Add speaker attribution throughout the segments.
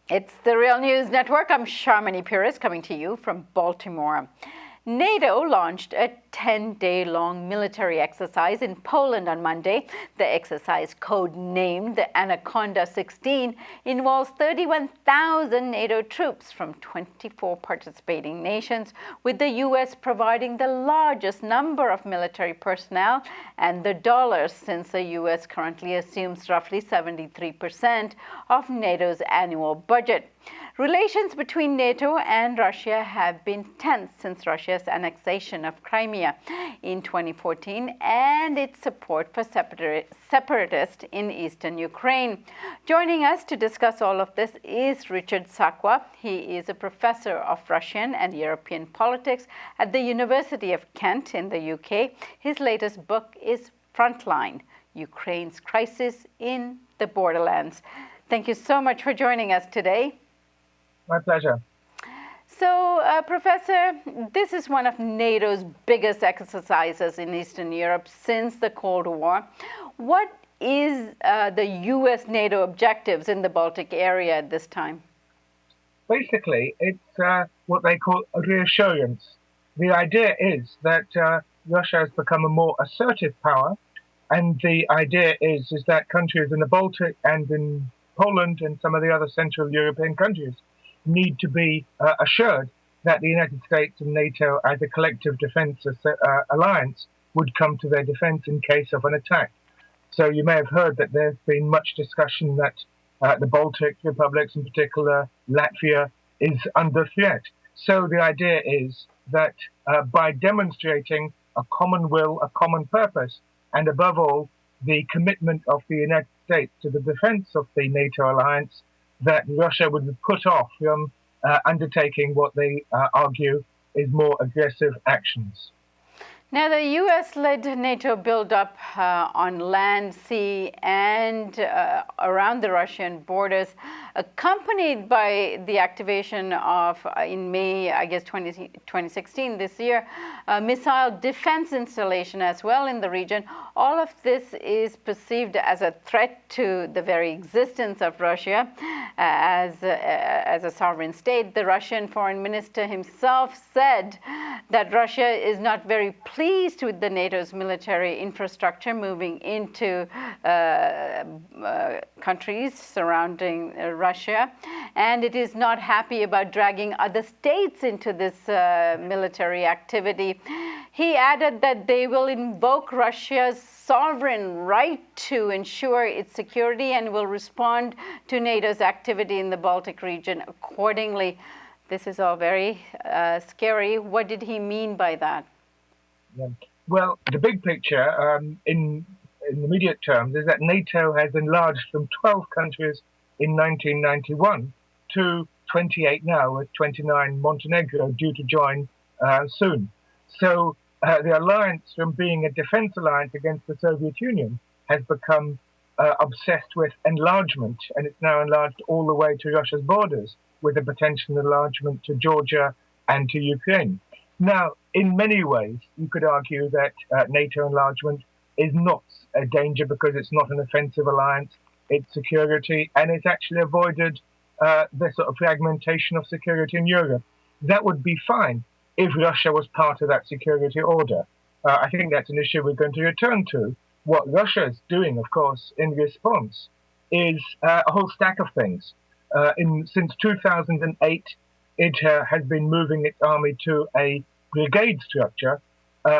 Speaker 1: It's the Real News Network. I'm Sharmini Pires coming to you from Baltimore. NATO launched a 10-day-long military exercise in Poland on Monday. The exercise, code-named the Anaconda 16, involves 31,000 NATO troops from 24 participating nations, with the U.S. providing the largest number of military personnel and the dollars, since the U.S. currently assumes roughly 73% of NATO's annual budget. Relations between NATO and Russia have been tense since Russia's annexation of Crimea in 2014 and its support for separatists in eastern Ukraine. Joining us to discuss all of this is Richard Sakwa. He is a professor of Russian and European politics at the University of Kent in the UK. His latest book is Frontline: Ukraine's Crisis in the Borderlands. Thank you so much for joining us today.
Speaker 2: My pleasure.
Speaker 1: So, Professor, this is one of NATO's biggest exercises in Eastern Europe since the Cold War. What is the U.S. NATO objectives in the Baltic area at this time?
Speaker 2: Basically, it's what they call a reassurance. The idea is that Russia has become a more assertive power, and the idea is that countries in the Baltic and in Poland and some of the other Central European countries need to be assured that the United States and NATO, as a collective defense alliance, would come to their defense in case of an attack. So you may have heard that there's been much discussion that the Baltic republics, in particular Latvia, is under threat. So the idea is that by demonstrating a common will, a common purpose, and above all, the commitment of the United States to the defense of the NATO alliance, that Russia would be put off from undertaking what they argue is more aggressive actions.
Speaker 1: Now, the U.S.-led NATO buildup on land, sea, and around the Russian borders, accompanied by the activation of, in May, 2016, this year, a missile defense installation as well in the region. All of this is perceived as a threat to the very existence of Russia as a sovereign state. The Russian foreign minister himself said that Russia is not very pleased with the NATO's military infrastructure moving into countries surrounding Russia, and it is not happy about dragging other states into this military activity. He added that they will invoke Russia's sovereign right to ensure its security and will respond to NATO's activity in the Baltic region accordingly. This is all very scary. What did he mean by that?
Speaker 2: Yeah. Well, the big picture in immediate terms is that NATO has enlarged from 12 countries in 1991 to 28 now, with 29 Montenegro due to join soon. So the alliance, from being a defense alliance against the Soviet Union, has become obsessed with enlargement, and it's now enlarged all the way to Russia's borders, with a potential enlargement to Georgia and to Ukraine. Now, in many ways, you could argue that NATO enlargement is not a danger because it's not an offensive alliance, it's security, and it's actually avoided the sort of fragmentation of security in Europe. That would be fine if Russia was part of that security order. I think that's an issue we're going to return to. What Russia is doing, of course, in response is a whole stack of things. Since 2008, it has been moving its army to a brigade structure.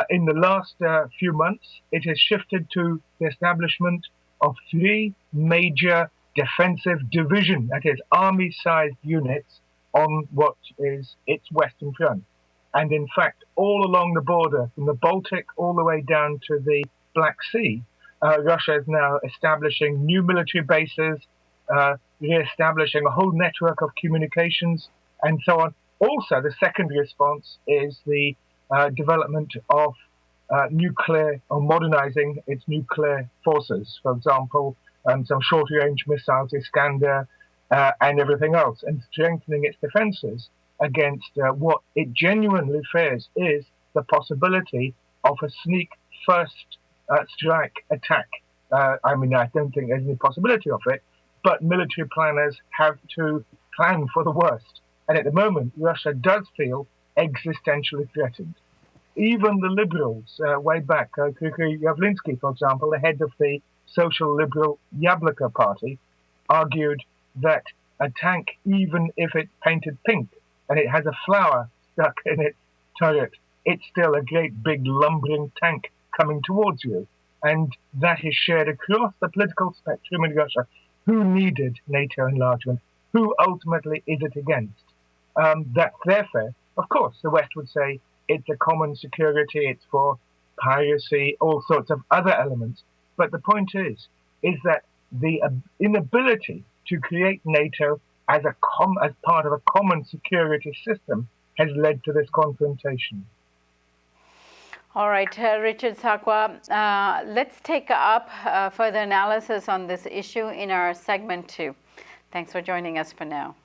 Speaker 2: In the last few months, it has shifted to the establishment of 3 major defensive division, that is, army-sized units on what is its western front. And in fact, all along the border, from the Baltic all the way down to the Black Sea, Russia is now establishing new military bases, re-establishing a whole network of communications, and so on. Also, the second response is the development of nuclear, or modernizing its nuclear forces. For example, some short-range missiles, Iskander, and everything else, and strengthening its defenses against what it genuinely fears is the possibility of a sneak first strike attack. I don't think there's any possibility of it, but military planners have to plan for the worst. And at the moment, Russia does feel existentially threatened. Even the liberals, way back, Yavlinsky, for example, the head of the social liberal Yabloko party, argued that a tank, even if it's painted pink and it has a flower stuck in its turret, it's still a great big lumbering tank coming towards you. And that is shared across the political spectrum in Russia. Who needed NATO enlargement? Who ultimately is it against? That's their fare. Of course, the West would say it's a common security, it's for piracy, all sorts of other elements. But the point is that the inability to create NATO as part of a common security system has led to this confrontation.
Speaker 1: All right, Richard Sakwa, let's take up further analysis on this issue in our segment 2. Thanks for joining us for now.